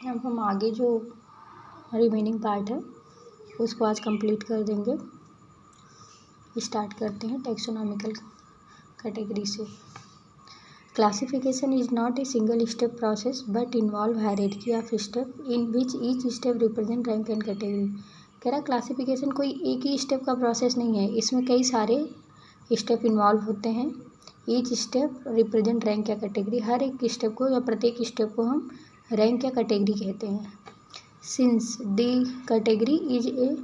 अब हम आगे जो रिमेनिंग पार्ट है उसको आज कंप्लीट कर देंगे। स्टार्ट करते हैं टैक्सोनॉमिकल कैटेगरी से। Classification is not a single step process but involve hierarchy of step in which each step represent rank and category. कह रहा क्लासिफिकेशन कोई एक ही स्टेप का प्रोसेस नहीं है, इसमें कई सारे स्टेप इन्वॉल्व होते हैं। ईच स्टेप रिप्रेजेंट रैंक या कैटेगरी, हर एक स्टेप को या प्रत्येक स्टेप को हम रैंक या कैटेगरी कहते हैं। Since the category is a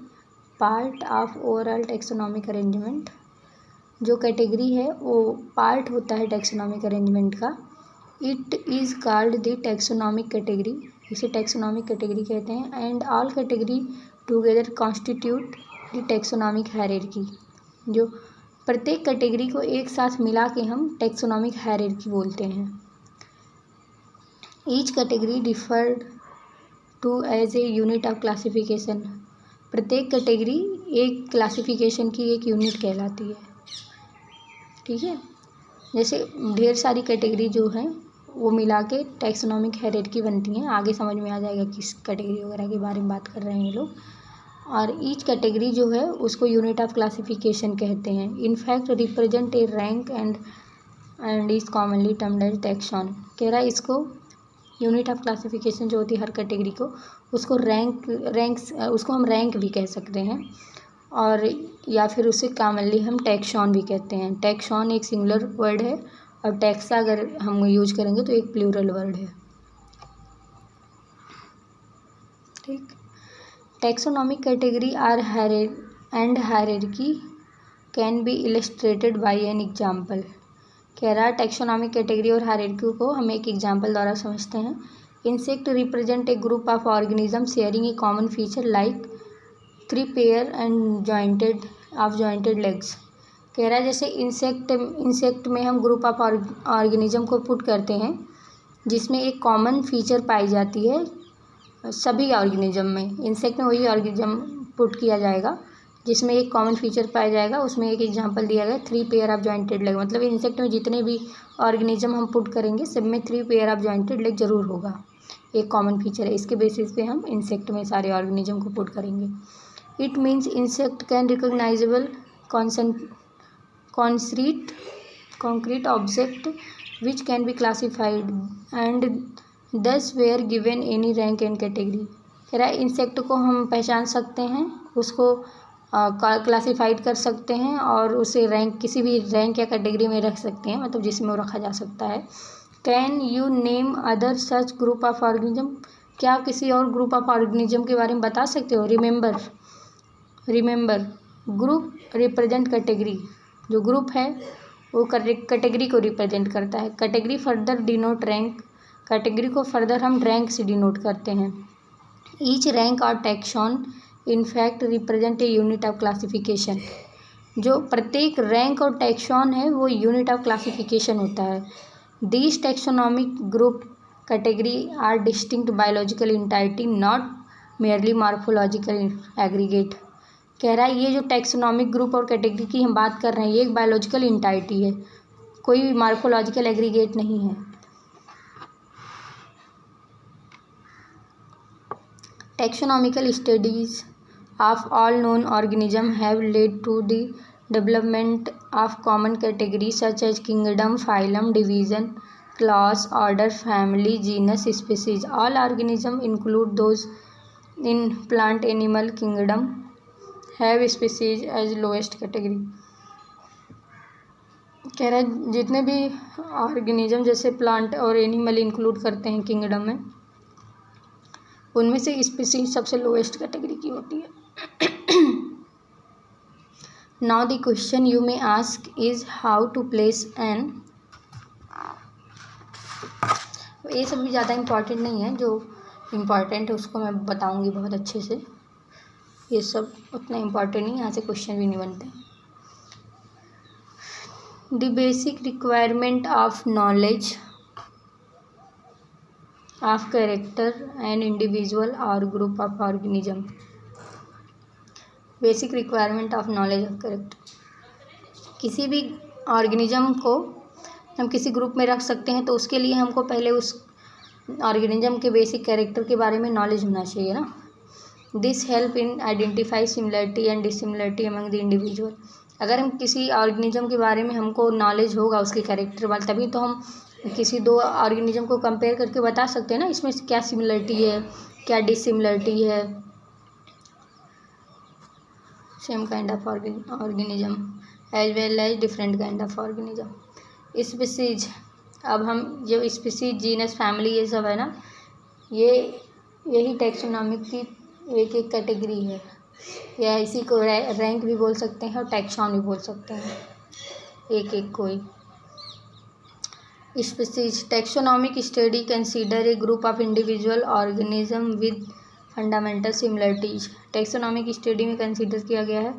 part of overall taxonomic arrangement, जो कैटेगरी है वो पार्ट होता है टैक्सोनॉमिक अरेंजमेंट का। It is called the taxonomic category, इसे टैक्सोनॉमिक कैटेगरी कहते हैं। And all category together constitute the taxonomic hierarchy, जो प्रत्येक कैटेगरी को एक साथ मिला के हम टैक्सोनॉमिक हायरार्की बोलते हैं। Each category differed to as a unit of classification, प्रत्येक कैटेगरी एक क्लासिफिकेशन की एक यूनिट कहलाती है। ठीक है, जैसे ढेर सारी कैटेगरी जो हैं वो मिला के टैक्सोनॉमिक हायरार्की बनती हैं। आगे समझ में आ जाएगा किस कैटेगरी वगैरह के बारे में बात कर रहे हैं ये लोग। और ईच कैटेगरी जो है उसको यूनिट ऑफ क्लासिफिकेशन कहते हैं। In fact represent a rank and is commonly termed as taxon. कह रहा है इसको यूनिट ऑफ क्लासिफिकेशन जो होती है हर कैटेगरी को, उसको उसको हम रैंक भी कह सकते हैं, और या फिर उसे कॉमनली हम टैक्सॉन भी कहते हैं। टैक्सॉन एक सिंगुलर वर्ड है और टैक्सा अगर हम यूज करेंगे तो एक प्लूरल वर्ड है। ठीक, taxonomic category are and hierarchy can be illustrated by an example. कह रहा है टैक्सोनॉमिक कैटेगरी और हायरार्की को हम एक एग्जाम्पल द्वारा समझते हैं। Insect represent a group of organism sharing A common feature like 3 pair and jointed legs. कह रहा है जैसे इंसेक्ट में हम ग्रुप ऑफ ऑर्गेनिज्म को पुट करते हैं जिसमें एक कॉमन फीचर पाई जाती है सभी ऑर्गेनिज्म में। इंसेक्ट में वही ऑर्गेनिज्म पुट किया जाएगा जिसमें एक कॉमन फीचर पाया जाएगा। उसमें एक एग्जांपल दिया गया 3 पेयर ऑफ जॉइंटेड लेग, मतलब इंसेक्ट में जितने भी ऑर्गेनिज्म हम पुट करेंगे सब में 3 पेयर ऑफ जॉइंटेड लेग जरूर होगा, एक कॉमन फीचर है। इसके बेसिस पे हम इंसेक्ट में सारे ऑर्गेनिज्म को पुट करेंगे। It means insect can recognizable concrete object which can be classified and thus were given any rank and category। कह रहा है इंसेक्ट को हम पहचान सकते हैं, उसको क्लासीफाइड कर सकते हैं और उसे रैंक किसी भी रैंक या कैटेगरी में रख सकते हैं, मतलब जिसमें वो रखा जा सकता है। Can you name other such group of organism, क्या आप किसी और ग्रुप ऑफ ऑर्गेनिज्म के बारे में बता सकते हो। रिमेंबर ग्रुप रिप्रेजेंट कैटेगरी, जो ग्रुप है वो कैटेगरी को रिप्रेजेंट करता है। Category further denote rank, category को फर्दर हम रैंक से डिनोट करते हैं। ईच रैंक और taxon in fact represent a unit of classification, जो प्रत्येक रैंक और टैक्सॉन है वो यूनिट ऑफ क्लासिफिकेशन होता है। These taxonomic group category are distinct biological entity not merely morphological aggregate. कह रहा है ये जो टैक्सोनॉमिक ग्रुप और कैटेगरी की हम बात कर रहे हैं ये एक बायोलॉजिकल इंटाइटी है, कोई भी मॉर्फोलॉजिकल एग्रीगेट नहीं है। Taxonomical studies of all known organism have led to the development of common category such as kingdom, phylum, division, class, order, family, genus, species. All organism include those in plant animal kingdom have species as lowest category. कह रहा है जितने भी organism जैसे plant और animal include करते हैं kingdom में, उनमें से स्पीसीज सबसे लोएस्ट कैटेगरी की होती है। Now the question you may ask is how to place an, ये सब भी ज़्यादा इम्पॉर्टेंट नहीं है, जो इम्पॉर्टेंट है उसको मैं बताऊंगी बहुत अच्छे से। ये सब उतना इम्पॉर्टेंट नहीं, यहाँ से क्वेश्चन भी नहीं बनते। The basic requirement of knowledge of character and individual और group of organism. Basic requirement of knowledge of character, किसी भी ऑर्गेनिज्म को हम किसी ग्रुप में रख सकते हैं तो उसके लिए हमको पहले उस ऑर्गेनिज्म के बेसिक कैरेक्टर के बारे में नॉलेज होना चाहिए ना। This help in identify similarity and dissimilarity among the individual. अगर हम किसी ऑर्गेनिज्म के बारे में हमको नॉलेज होगा उसके कैरेक्टर वाले, तभी तो हम किसी दो ऑर्गेनिज्म को कंपेयर करके बता सकते हैं ना इसमें क्या सिमिलरिटी है क्या डिसिमिलरिटी है। Same kind of organism as well as different kind of organism. Species, अब हम जो स्पीसीज, जीनस, फैमिली ये सब है ना, यही टैक्सोनॉमिक की एक एक कैटेगरी है, या इसी को रैंक भी बोल सकते हैं और टैक्सॉन भी बोल सकते हैं, एक एक कोई। Species taxonomic study consider a group of individual organism with fundamental similarities. Taxonomic study में कंसीडर किया गया है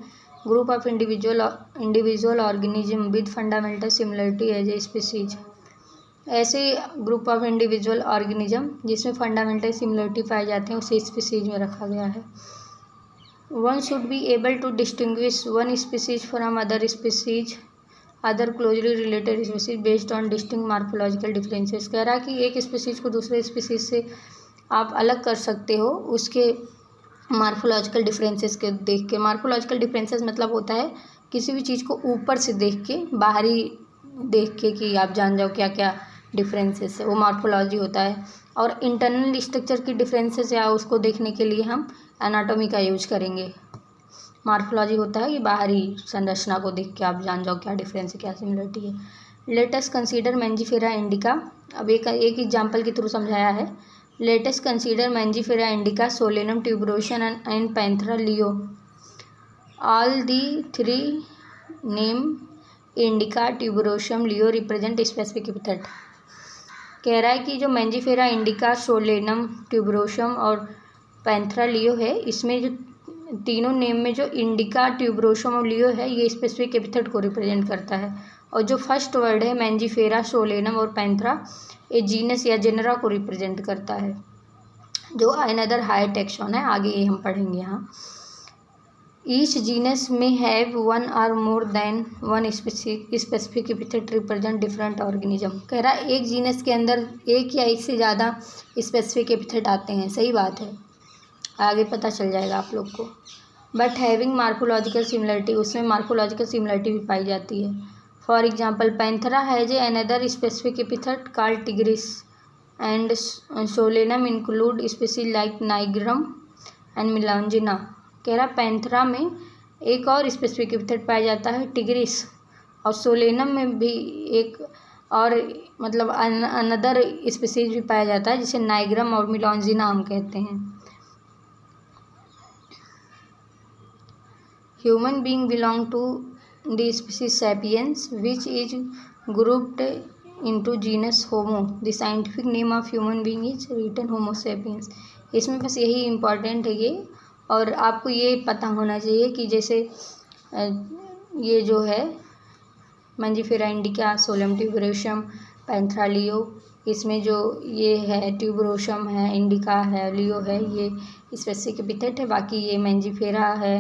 group of individual organism with fundamental similarity as a species. ऐसे ग्रुप ऑफ इंडिविजुअल ऑर्गेनिज्म जिसमें फंडामेंटल सिमिलरिटी पाए जाते हैं उसे स्पीसीज में रखा गया है। One should be able to distinguish one species from other species other closely related species based on distinct morphological differences. कह रहा है कि एक स्पीसीज को दूसरे स्पीसीज से आप अलग कर सकते हो उसके मार्फोलॉजिकल डिफरेंसेस के देख के। मार्फोलॉजिकल डिफरेंसेस मतलब होता है किसी भी चीज़ को ऊपर से देख के, बाहरी देख के कि आप जान जाओ क्या क्या डिफरेंसेस है, वो मार्फोलॉजी होता है। और इंटरनल स्ट्रक्चर की डिफरेंसेस या उसको देखने के लिए हम एनाटॉमी का यूज करेंगे। मार्फोलॉजी होता है कि बाहरी संरचना को देख के आप जान जाओ क्या डिफरेंस है क्या सिमिलरिटी है। Let us consider Mangifera indica. अब एक एग्जाम्पल के थ्रू समझाया है। Let us consider Mangifera indica, Solanum tuberosum and Panthera leo. All the three name indica, tuberosum, leo represent specific epithet. कह रहा है कि जो मैंजीफेरा इंडिका, सोलेनम, ट्यूबरोशम और पैंथरा लियो है, इसमें जो तीनों नेम में जो इंडिका, ट्यूबरोशम और लियो है ये स्पेसिफिक एपिथेट को रिप्रेजेंट करता है। और जो फर्स्ट वर्ड है मैंजीफेरा, सोलेनम और पैंथरा, ये जीनस या जेनरा को रिप्रेजेंट करता है जो अनदर हायर टैक्सॉन है। आगे ये हम पढ़ेंगे यहाँ। ईच जीनस में हैव वन और more than one specific epithet represent different organism. कह रहा है एक जीनस के अंदर एक या एक से ज़्यादा स्पेसिफिक एपिथेट आते हैं। सही बात है, आगे पता चल जाएगा आप लोग को। बट हैविंग मार्फोलॉजिकल सिमिलरिटी, उसमें मार्फोलॉजिकल सिमिलरिटी भी पाई जाती है। For example Panthera has a another specific epithet called tigris and Solanum include species like nigrum and melongena. कह रहा पैंथरा में एक और स्पेसिफिक एपिथेट पाया जाता है टिग्रिस, और सोलेनम में भी एक और मतलब अनदर स्पीसीज भी पाया जाता है जिसे नाइग्रम और मिलांजिना हम कहते हैं। Human being belong to the species sapiens which is grouped into genus Homo. The scientific name of human being is written Homo sapiens. इसमें बस यही इम्पॉर्टेंट है ये, और आपको ये पता होना चाहिए कि जैसे ये जो है Mangifera indica, Solanum tuberosum, Panthera leo, इसमें जो ये है ट्यूबरोशम है, इंडिका है, लियो है, ये स्पेसिफिक एपिथेट है। बाकी ये मैंजीफेरा है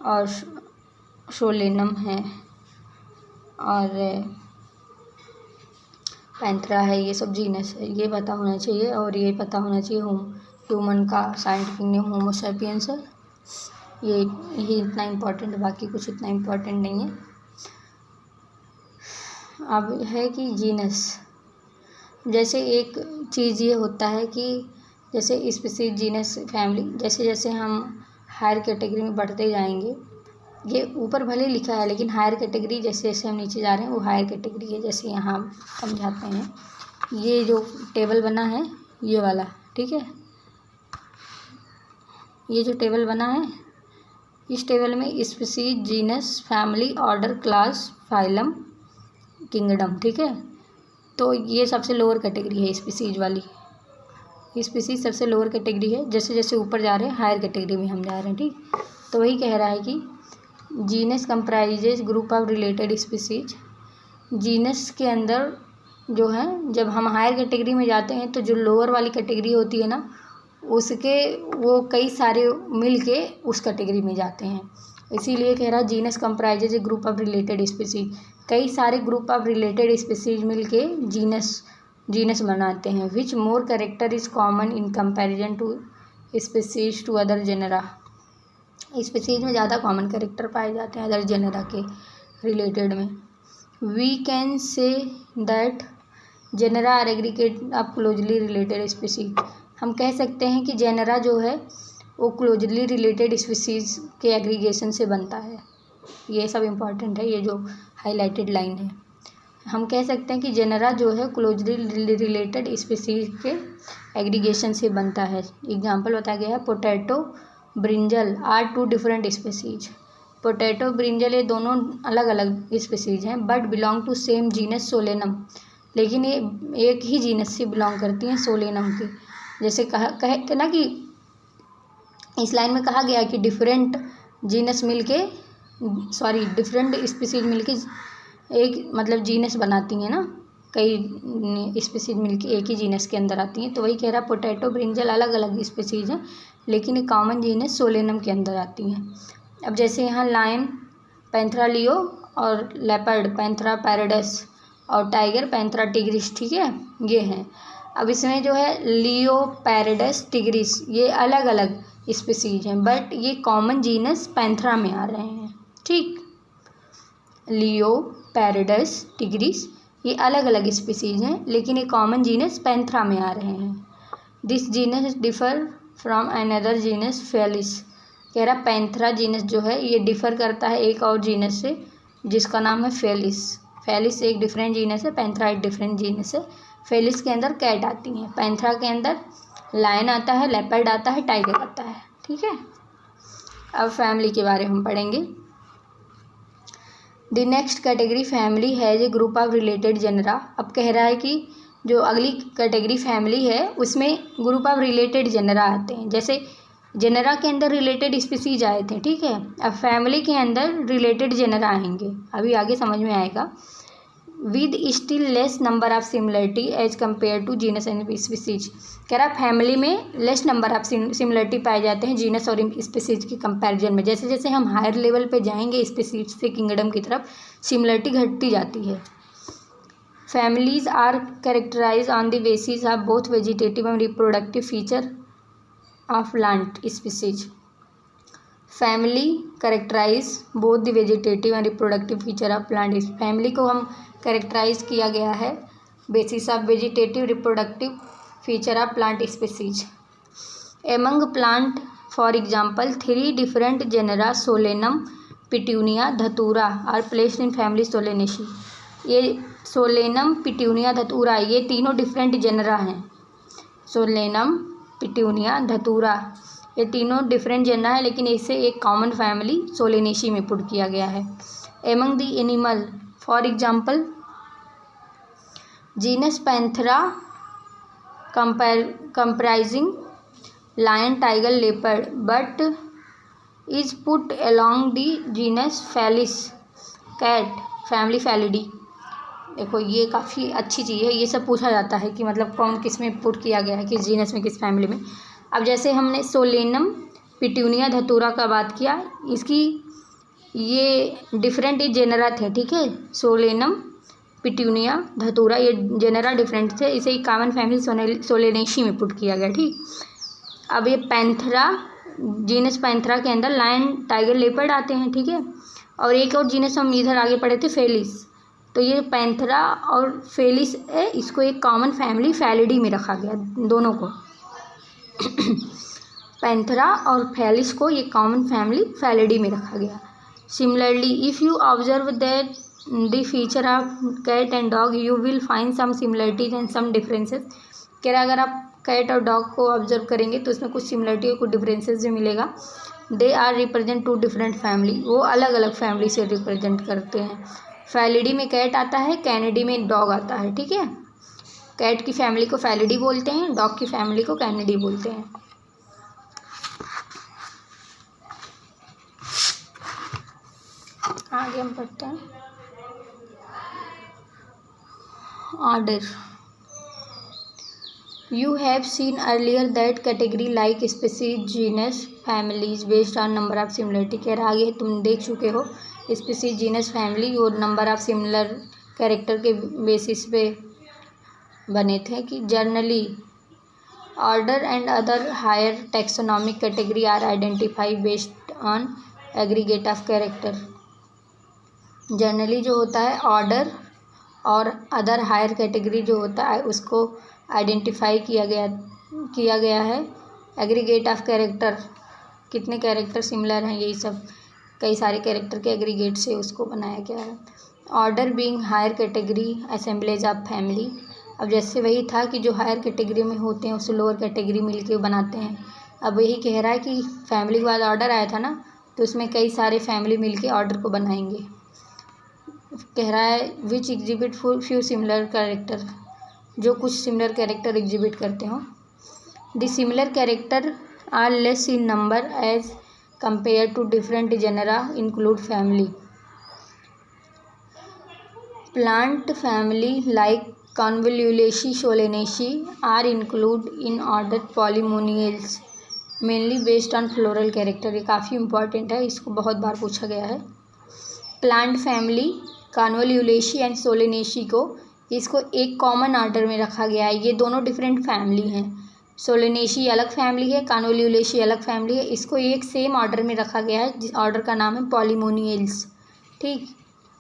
और सोलेनम है और पैंथरा है, ये सब जीनस है, ये पता होना चाहिए। और ये पता होना चाहिए ह्यूमन का साइंटिफिक नेम होमो सैपियंस है। यही इतना इम्पोर्टेंट है, बाकी कुछ इतना इम्पोर्टेंट नहीं है। अब है कि जीनस, जैसे एक चीज़ ये होता है कि जैसे स्पीसीज, जीनस, फैमिली, जैसे जैसे हम हायर कैटेगरी में बढ़ते जाएंगे, ये ऊपर भले लिखा है लेकिन हायर कैटेगरी जैसे जैसे हम नीचे जा रहे हैं वो हायर कैटेगरी है। जैसे यहाँ समझाते हैं, ये जो टेबल बना है ये वाला, ठीक है, ये जो टेबल बना है इस टेबल में species, genus, family, order, class, phylum, kingdom, ठीक है। तो ये सबसे लोअर कैटेगरी है स्पीसीज वाली। स्पीसीज सबसे लोअर कैटेगरी है। जैसे जैसे ऊपर जा रहे हैं हायर कैटेगरी में हम जा रहे हैं, ठीक। तो वही कह रहा है कि genus comprises group of related species. Genus के अंदर जो है, जब हम हायर कैटेगरी में जाते हैं तो जो लोअर वाली कैटेगरी होती है ना, उसके वो कई सारे मिल के उस कैटेगरी में जाते हैं। इसीलिए कह रहा है genus comprises group of related species. कई सारे ग्रुप ऑफ रिलेटेड स्पीसीज मिल के जीनस जीनस बनाते हैं। Which more character is common in comparison to species to other genera. Species में ज़्यादा कॉमन कैरेक्टर पाए जाते हैं अदर जेनरा के रिलेटेड में। We can say that genera are aggregate of closely related species. हम कह सकते हैं कि जेनरा जो है वो क्लोजली रिलेटेड स्पीसीज के एग्रीगेशन से बनता है। ये सब इम्पॉर्टेंट है, ये जो हाईलाइटेड लाइन है। हम कह सकते हैं कि जेनरा जो है क्लोजली रिलेटेड स्पीसीज के एग्रीगेशन से बनता है। एग्जाम्पल बताया गया है, potato brinjal are two different species. Potato brinjal ये दोनों अलग अलग स्पीसीज हैं but belong to same genus Solanum, लेकिन ये एक ही जीनस से बिलोंग करती हैं, सोलेनम के। जैसे कहे ना कि इस लाइन में कहा गया कि डिफरेंट जीनस मिलके डिफरेंट स्पीसीज मिलके एक मतलब जीनस बनाती हैं ना, कई स्पीसीज मिलके एक ही जीनस के अंदर आती हैं। तो वही कह रहा, पोटैटो ब्रिंजल अलग अलग स्पीसीज हैं लेकिन एक कॉमन जीनस सोलेनम के अंदर आती हैं। अब जैसे यहाँ लायन पैंथरा लियो और लेपर्ड पैंथरा पैराडस और टाइगर पैंथरा टिग्रिस, ठीक है, ये हैं। अब इसमें जो है लियो पैराडस टिग्रिस ये अलग अलग स्पीसीज हैं बट ये कॉमन जीनस पैंथरा में आ रहे हैं, ठीक। लियो पैराडस टिग्रिस ये अलग अलग स्पीसीज हैं लेकिन ये कॉमन जीनस पैंथरा में आ रहे हैं। This genus differ from another genus Felis. कह रहा पैंथरा जीनस जो है ये डिफ़र करता है एक और जीनस से जिसका नाम है फेलिस। फेलिस एक डिफरेंट जीनस है, पैंथरा एक डिफरेंट जीनस है। फेलिस के अंदर कैट आती हैं, पैंथरा के अंदर लायन आता है, लेपर्ड आता है, टाइगर आता है, ठीक है। अब फैमिली के बारे में हम पढ़ेंगे। The next category family has a group of related genera. अब कह रहा है कि जो अगली कैटेगरी फैमिली है उसमें ग्रुप ऑफ रिलेटेड जेनरा आते हैं। जैसे जेनरा के अंदर रिलेटेड स्पीसीज आए थे, ठीक है, अब फैमिली के अंदर रिलेटेड जेनरा आएंगे, अभी आगे समझ में आएगा। With still less number of similarity as compare to genus and species. कह रहा फैमिली में लेस नंबर ऑफ सिमिलरिटी पाए जाते हैं जीनस और स्पीसीज के कंपैरिजन में। जैसे जैसे हम हायर लेवल पे जाएंगे स्पीसीज से किंगडम की तरफ, सिमिलरिटी घटती जाती है। Families are characterize on the basis of both vegetative and reproductive feature of plant species. Family characterize both the vegetative and reproductive feature of plant. Family को हम कैरेक्टराइज किया गया है basis of vegetative reproductive feature of plant species. Among plant for example 3 different genera Solanum, Petunia, Datura are placed in family Solanaceae. ये Solanum, Petunia, Datura ये तीनों different genera हैं। Solanum, Petunia, Datura ये तीनों different genre है लेकिन इसे एक कॉमन फैमिली सोलेनेसी में पुट किया गया है। Among the animal for example genus Panthera comprising lion, tiger, leopard but is put along the genus Felis, cat, family Felidae। देखो ये काफ़ी अच्छी चीज़ है, ये सब पूछा जाता है कि मतलब कौन किस में पुट किया गया है, किस जीनस में, किस फैमिली में। अब जैसे हमने सोलेनम, पिट्यूनिया, धतूरा का बात किया, इसकी ये डिफरेंट जेनरा थे, ठीक है। सोलेनम, पिट्यूनिया, धतूरा ये जेनरा डिफरेंट थे, इसे एक कॉमन फैमिली सोलेनेसी में पुट किया गया, ठीक। अब ये पैंथरा जीनस पैंथरा के अंदर लायन, टाइगर, लेपर्ड आते हैं, ठीक है। और एक और जीनस हम इधर आगे पढ़े थे फेलिस, तो ये पैंथरा और फेलिस है, इसको एक कॉमन फैमिली फैलिडी में रखा गया, दोनों को पैंथरा और फेलिस को ये कॉमन फैमिली फैलिडी में रखा गया। Similarly if you observe that the feature of cat and dog you will find some similarities and some differences। कह रहा अगर आप कैट और डॉग को ऑब्जर्व करेंगे तो उसमें कुछ सिमिलरिटी और कुछ डिफरेंसेस भी मिलेगा। They are represent 2 different family, वो अलग अलग फैमिली से रिप्रेजेंट करते हैं। फैलिडी में कैट आता है, कैनिडी में डॉग आता है, ठीक है। कैट की फैमिली को फैलिडी बोलते हैं, डॉग की फैमिली को कैनिडी बोलते हैं। आगे हम पढ़ते हैं order. You have seen earlier that category like species, genus, families based on number of similarity। कह रहा आगे तुम देख चुके हो species, genus, family और number of similar कैरेक्टर के बेसिस पे बने थे कि generally order and other higher taxonomic category are identify based on aggregate of character. Generally जो होता है ऑर्डर और अदर हायर कैटेगरी जो होता है उसको आइडेंटिफाई किया गया है एग्रीगेट ऑफ कैरेक्टर, कितने कैरेक्टर सिमिलर हैं, यही सब कई सारे कैरेक्टर के एग्रीगेट से उसको बनाया गया है। Order being higher category assemblage of family. अब जैसे वही था कि जो हायर कैटेगरी में होते हैं उससे लोअर कैटेगरी मिलके बनाते हैं, अब यही कह रहा है कि फैमिली के बाद ऑर्डर आया था ना, तो उसमें कई सारे फैमिली मिलके ऑर्डर को बनाएंगे। कह रहा है which exhibit few similar character, जो कुछ सिमिलर कैरेक्टर एग्जिबिट करते हों। The similar character are less in number as compare to different genera include family. Plant family like Convolvulaceae Solanaceae are include in order Polemoniales mainly based on floral character. ये काफ़ी important है, इसको बहुत बार पूछा गया है। प्लांट फैमिली कॉन्वोल्यूलेसी एंड सोलेनेसी को इसको एक कॉमन ऑर्डर में रखा गया है। ये दोनों डिफरेंट फैमिली हैं, सोलेनेसी अलग फैमिली है, कॉन्वोल्यूलेसी अलग फैमिली है, इसको एक सेम ऑर्डर में रखा गया है जिस ऑर्डर का नाम है पॉलीमोनियल्स। ठीक,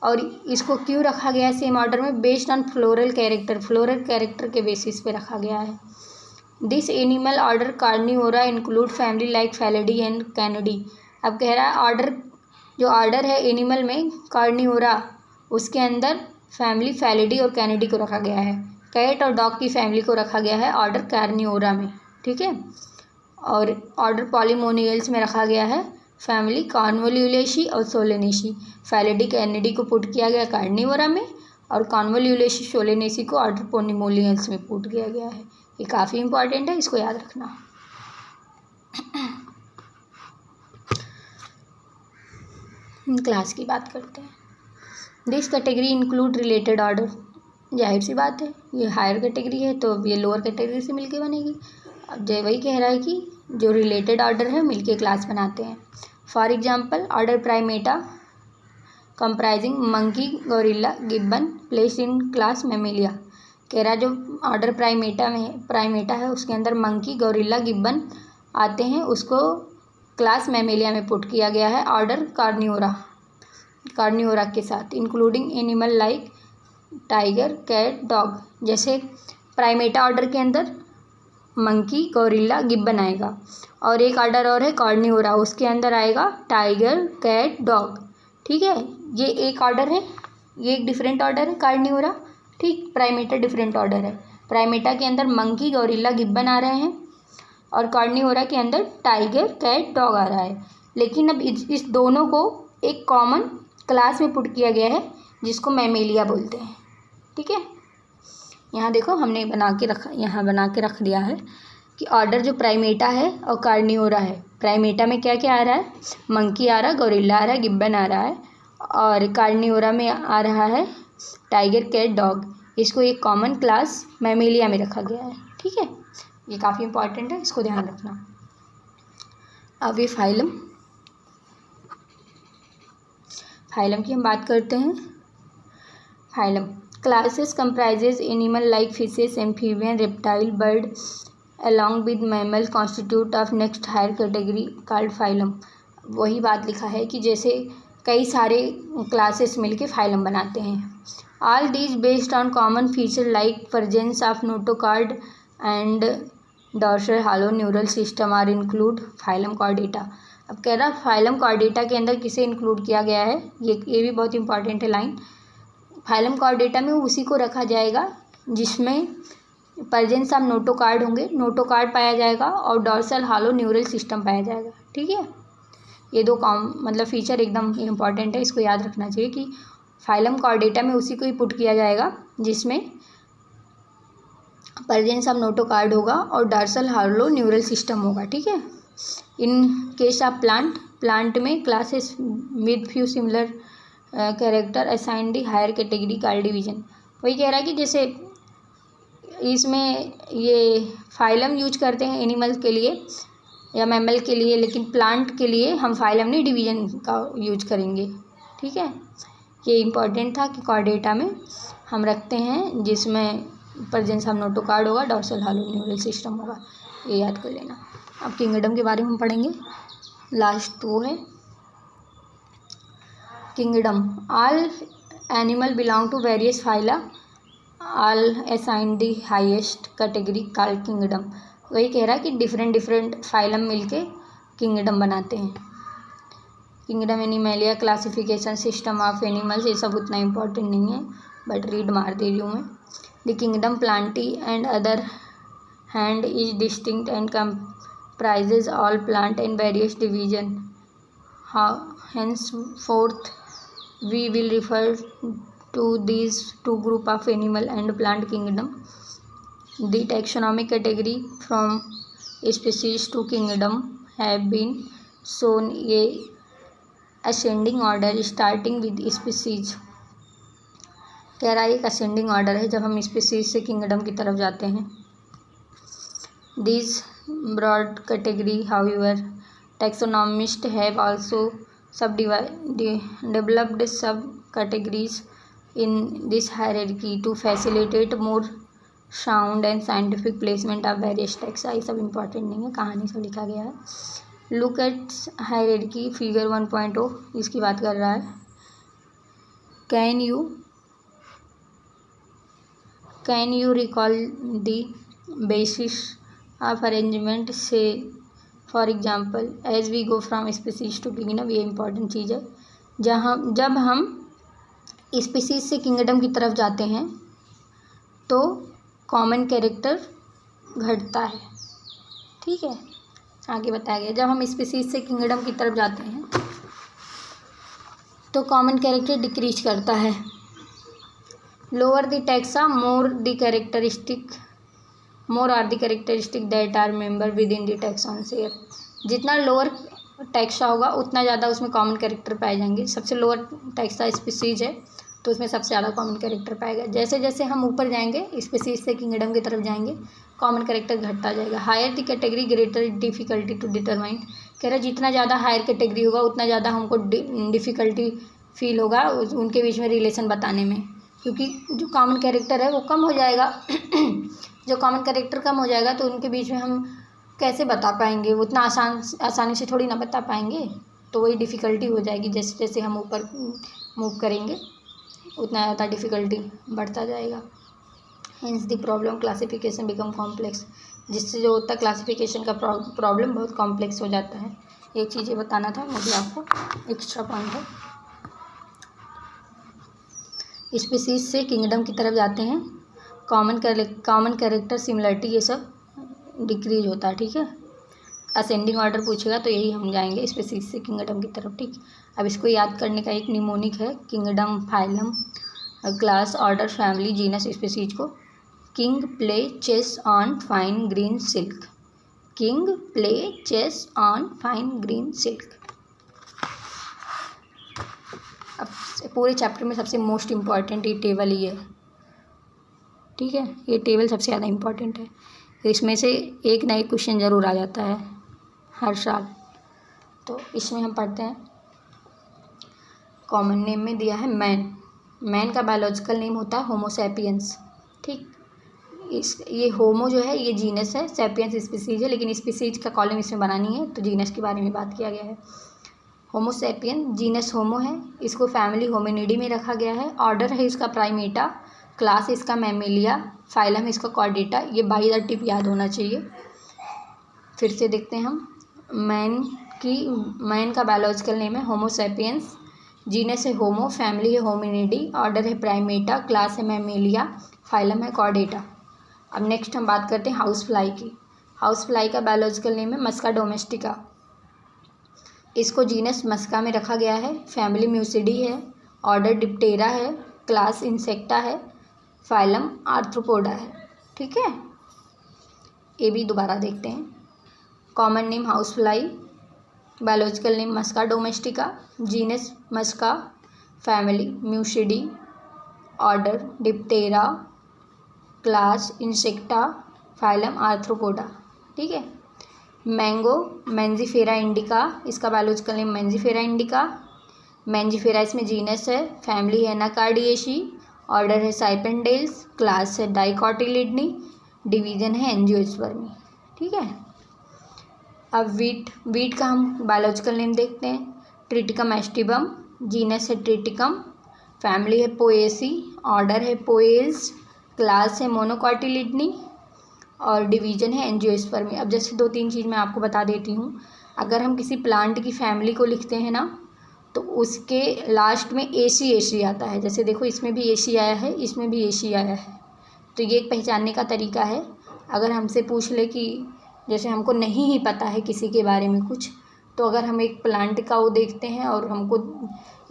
और इसको क्यों रखा गया है सेम ऑर्डर में? बेस्ड ऑन फ्लोरल कैरेक्टर के बेसिस पे रखा गया है। This animal order Carnivora include family like Felidae and Canidae. अब कह रहा है ऑर्डर, जो ऑर्डर है एनिमल में कार्निवोरा, उसके अंदर फैमिली फैलिडी और कैनिडी को रखा गया है। कैट और डॉग की फैमिली को रखा गया है ऑर्डर कार्निवोरा में, ठीक है। और ऑर्डर पॉलीमोनियल्स में रखा गया है फैमिली कॉन्वोल्यूलेसी और सोलेनेसी। फैलिडी कैनिडी को पुट किया गया कार्निवोरा में और कॉन्वोल्यूलेसी सोलेनेसी को ऑर्डर पॉलीमोनियल्स में पुट किया गया है। ये काफ़ी इंपॉर्टेंट है, इसको याद रखना। क्लास की बात करते हैं। This category include related order. जाहिर सी बात है, ये हायर कैटेगरी है तो ये लोअर कैटेगरी से मिलके बनेगी। अब जय वही कह रहा है कि जो रिलेटेड ऑर्डर है मिलके क्लास बनाते हैं। For example order Primata comprising monkey gorilla Gibbon place in class Mammalia. कह रहा जो ऑर्डर प्राइमेटा है उसके अंदर मंकी गोरिल्ला गिब्बन आते हैं, उसको क्लास मैमेलिया में पुट किया गया है ऑर्डर कार्निवोरा के साथ, including animal like tiger cat dog. जैसे प्राइमेटा ऑर्डर के अंदर मंकी गोरिल्ला गिब्बन आएगा, और एक ऑर्डर और है कार्निवोरा, उसके अंदर आएगा टाइगर कैट डॉग। ठीक है, ये एक ऑर्डर है, ये एक डिफरेंट ऑर्डर है कार्निवोरा। ठीक, प्राइमेटा डिफरेंट ऑर्डर है। प्राइमेटा के अंदर मंकी गोरिल्ला गिब्बन आ रहे हैं और कार्निवोरा के अंदर टाइगर कैट डॉग आ रहा है। लेकिन अब इस दोनों को एक कॉमन क्लास में पुट किया गया है जिसको मैमेलिया बोलते हैं। ठीक है, यहाँ देखो हमने बना के रख दिया है कि ऑर्डर जो प्राइमेटा है और कार्निवोरा है। प्राइमेटा में क्या क्या आ रहा है? मंकी आ रहा है, गोरिल्ला आ रहा है, गिब्बन आ रहा है, और कार्निवोरा में आ रहा है टाइगर कैट डॉग। इसको एक कॉमन क्लास मैमेलिया में रखा गया है। ठीक है, ये काफ़ी इंपॉर्टेंट है, इसको ध्यान रखना। अब ये फाइलम की हम बात करते हैं। Phylum classes comprises animal like fishes, amphibian, reptile, bird along with mammal constitute of next higher category called phylum। वही बात लिखा है कि जैसे कई सारे क्लासेस मिलके फाइलम बनाते हैं। All these based on common feature like presence of notochord and dorsal hollow neural system are include phylum chordata। अब कह रहा फाइलम कॉर्डेटा के अंदर किसे इंक्लूड किया गया है, ये भी बहुत इंपॉर्टेंट है लाइन। फाइलम कॉर्डेटा में उसी को रखा जाएगा जिसमें प्रेजेंस ऑफ नोटोकार्ड होंगे, नोटोकार्ड पाया जाएगा और डॉर्सल हॉलो न्यूरल सिस्टम पाया जाएगा। ठीक है, ये दो मतलब फीचर एकदम इम्पॉर्टेंट है, इसको याद रखना चाहिए कि फाइलम कॉर्डेटा में उसी को ही पुट किया जाएगा जिसमें प्रेजेंस ऑफ नोटोकार्ड होगा और डॉर्सल हॉलो न्यूरल सिस्टम होगा। ठीक है, इन केस ऑफ प्लांट में classes with few similar character assign the higher category called division. वही कह रहा है कि जैसे इसमें ये फाइलम यूज करते हैं एनिमल के लिए या मैमल के लिए, लेकिन प्लांट के लिए हम फाइलम नहीं डिवीजन का यूज करेंगे। ठीक है, ये इम्पॉर्टेंट था कि कॉर्डेटा में हम रखते हैं जिसमें प्रेजेंस ऑफ नोटोकार्ड होगा, डॉर्सल हॉलो न्यूरल सिस्टम होगा, ये याद कर लेना। अब किंगडम के बारे में हम पढ़ेंगे, लास्ट वो है kingdom. All animal belong to various phyla, all assign the highest category called kingdom. वही कह रहा है कि डिफरेंट फाइलम मिलके किंगडम बनाते हैं। Kingdom Animalia, classification, system of animals, ये सब उतना इम्पोर्टेंट नहीं है, बट रीड मार दे रही हूँ मैं। The kingdom Plantae and other hand is distinct and comprises all plant and various division. Henceforth we will refer to these two group of animal and plant kingdom. The taxonomic category from species to kingdom have been shown a ascending order starting with species. कह रहा है एक ascending order है जब हम species से kingdom की तरफ जाते हैं। These broad category, however, taxonomists have also developed subcategories in this hierarchy to facilitate more sound and scientific placement of various taxa. ये सब important नहीं है, कहानी से लिखा गया है। Look at hierarchy figure 1.0, इसकी बात कर रहा है। Can you recall the basis of arrangement? Say for example as we go from species to kingdom, ये important चीज़ है। जब हम स्पीसीज से किंगडम की तरफ जाते हैं तो कॉमन कैरेक्टर घटता है, ठीक है, आगे बताया गया। जब हम स्पीसीज से किंगडम की तरफ जाते हैं तो कॉमन कैरेक्टर डिक्रीज करता है। Lower the taxa more are the characteristic that are member within the taxon share. जितना लोअर टैक्सा होगा उतना ज़्यादा उसमें कॉमन कैरेक्टर पाए जाएंगे। सबसे लोअर टैक्सा स्पीसीज है तो उसमें सबसे ज़्यादा कॉमन कैरेक्टर पाएगा। जैसे जैसे हम ऊपर जाएंगे स्पीसीज से किंगडम की तरफ जाएंगे कॉमन कैरेक्टर घटता जाएगा। Higher the category greater difficulty to determine. कह रहा है जितना ज़्यादा हायर कैटेगरी होगा उतना ज़्यादा हमको डिफ़िकल्टी फील होगा उनके बीच में रिलेशन बताने में, क्योंकि जो कॉमन कैरेक्टर है वो कम हो जाएगा। जो कॉमन कैरेक्टर कम हो जाएगा तो उनके बीच में हम कैसे बता पाएंगे, उतना आसानी से थोड़ी ना बता पाएंगे, तो वही डिफ़िकल्टी हो जाएगी। जैसे जैसे हम ऊपर मूव करेंगे उतना ज़्यादा डिफ़िकल्टी बढ़ता जाएगा। Hence the problem classification become complex, जिससे जो होता है क्लासिफिकेशन का प्रॉब्लम बहुत कॉम्प्लेक्स हो जाता है। एक चीज़ ये बताना था मुझे आपको, एक्स्ट्रा पॉइंट है। स्पीसीज से किंगडम की तरफ जाते हैं, कॉमन कैरेक्टर सिमिलरिटी ये सब डिक्रीज होता है, ठीक है। असेंडिंग ऑर्डर पूछेगा तो यही हम जाएंगे स्पीसीज से किंगडम की तरफ, ठीक। अब इसको याद करने का एक निमोनिक है, kingdom, phylum, class, order, family, genus, species को। King play chess on fine green silk. King play chess on fine green silk. अब पूरे चैप्टर में सबसे मोस्ट इम्पॉर्टेंट ये टेबल ही है, ठीक है। ये टेबल सबसे ज़्यादा इम्पॉर्टेंट है, इसमें से एक ना एक क्वेश्चन ज़रूर आ जाता है हर साल। तो इसमें हम पढ़ते हैं, कॉमन नेम में दिया है मैन का बायोलॉजिकल नेम होता है होमो सैपियंस, ठीक। ये होमो जो है ये जीनस है, सैपियंस स्पीसीज है, लेकिन स्पीसीज का कॉलम इसमें बना नहीं है तो जीनस के बारे में बात किया गया है। होमो सैपियन, जीनस होमो है, इसको फैमिली होमिनिडी में रखा गया है। ऑर्डर है इसका प्राइमेटा, क्लास इसका मैमेलिया, फाइलम इसका कॉर्डेटा। ये बाई द टिप याद होना चाहिए। फिर से देखते हैं हम, मैन का बायोलॉजिकल नेम है होमो सैपियंस, जीनस है होमो, फैमिली है होमिनिडी, ऑर्डर है प्राइमेटा, क्लास है मैमेलिया, फाइलम है कॉर्डेटा। अब नेक्स्ट हम बात करते हैं हाउस फ्लाई की। हाउस फ्लाई का बायोलॉजिकल नेम है मस्का डोमेस्टिका, इसको जीनस मस्का में रखा गया है, फैमिली म्यूसिडी है, ऑर्डर डिप्टेरा है, क्लास इंसेक्टा है, फाइलम आर्थ्रोपोडा है, ठीक है। ये भी दोबारा देखते हैं, common name house fly, biological name Musca domestica, genus Musca, family Muscidae, order Diptera, class Insecta, phylum Arthropoda, ठीक है। मैंगो मैंजीफेरा इंडिका, इसका biological name Mangifera indica, Mangifera इसमें जीनस है, फैमिली है एनाकार्डिएसी, ऑर्डर है साइपेंडेल्स, क्लास है डाइकोटिलिडनी, division है angiospermae. ठीक है। अब वीट का हम बायोलॉजिकल नेम देखते हैं। ट्रिटिकम एस्टिबम, जीनस है ट्रिटिकम, फैमिली है पोएसी, ऑर्डर है पोएल्स, क्लास है मोनोकोटिलिडनी और डिवीजन है एंजियोस्पर्मी। अब जैसे 2-3 चीज़ मैं आपको बता देती हूँ। अगर हम किसी प्लांट की फैमिली को लिखते हैं ना, तो उसके लास्ट में एसी आता है। जैसे देखो इसमें भी एसी आया है, इसमें भी एसी आया है। तो ये एक पहचानने का तरीका है। अगर हमसे पूछ ले कि जैसे हमको नहीं ही पता है किसी के बारे में कुछ, तो अगर हम एक प्लांट का वो देखते हैं और हमको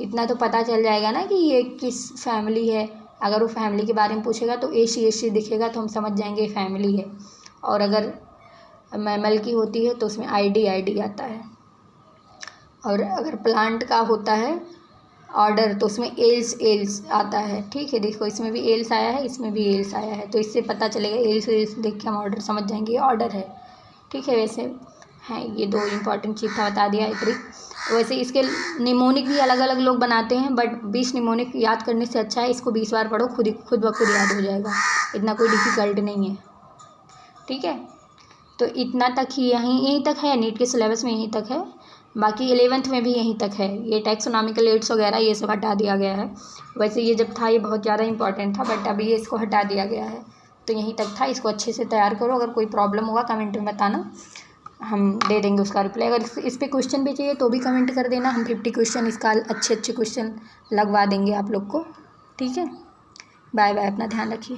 इतना तो पता चल जाएगा ना कि ये किस फैमिली है। अगर वो फैमिली के बारे में पूछेगा तो एसी दिखेगा तो हम समझ जाएंगे फैमिली है। और अगर मैमल की होती है तो उसमें आईडी आता है। और अगर प्लांट का होता है ऑर्डर तो उसमें एल्स आता है। ठीक है, देखो इसमें भी एल्स आया है, इसमें भी एल्स आया है, तो इससे पता चलेगा एल्स देख के हम ऑर्डर समझ जाएंगे ये ऑर्डर है। ठीक है, वैसे हैं ये 2 इंपॉर्टेंट चीज़ था, बता दिया ट्रिक। वैसे इसके निमोनिक भी अलग अलग लोग बनाते हैं, बट 20 निमोनिक याद करने से अच्छा है इसको 20 बार पढ़ो, खुद ब खुद याद हो जाएगा, इतना कोई डिफ़िकल्ट नहीं है। ठीक है, तो इतना तक ही यहीं तक है, नीट के सिलेबस में यहीं तक है। बाकी 11th में भी यहीं तक है। ये टैक्सोनॉमिकल एड्स वगैरह ये सब हटा दिया गया है। वैसे ये जब था ये बहुत ज़्यादा इंपॉर्टेंट था, बट अभी ये इसको हटा दिया गया है। तो यहीं तक था, इसको अच्छे से तैयार करो। अगर कोई प्रॉब्लम होगा कमेंट में बताना, हम दे देंगे उसका रिप्लाई। अगर इस पर क्वेश्चन भी चाहिए तो भी कमेंट कर देना, हम 50 क्वेश्चन इसका अच्छे क्वेश्चन लगवा देंगे आप लोग को। ठीक है, बाय बाय, अपना ध्यान रखिए।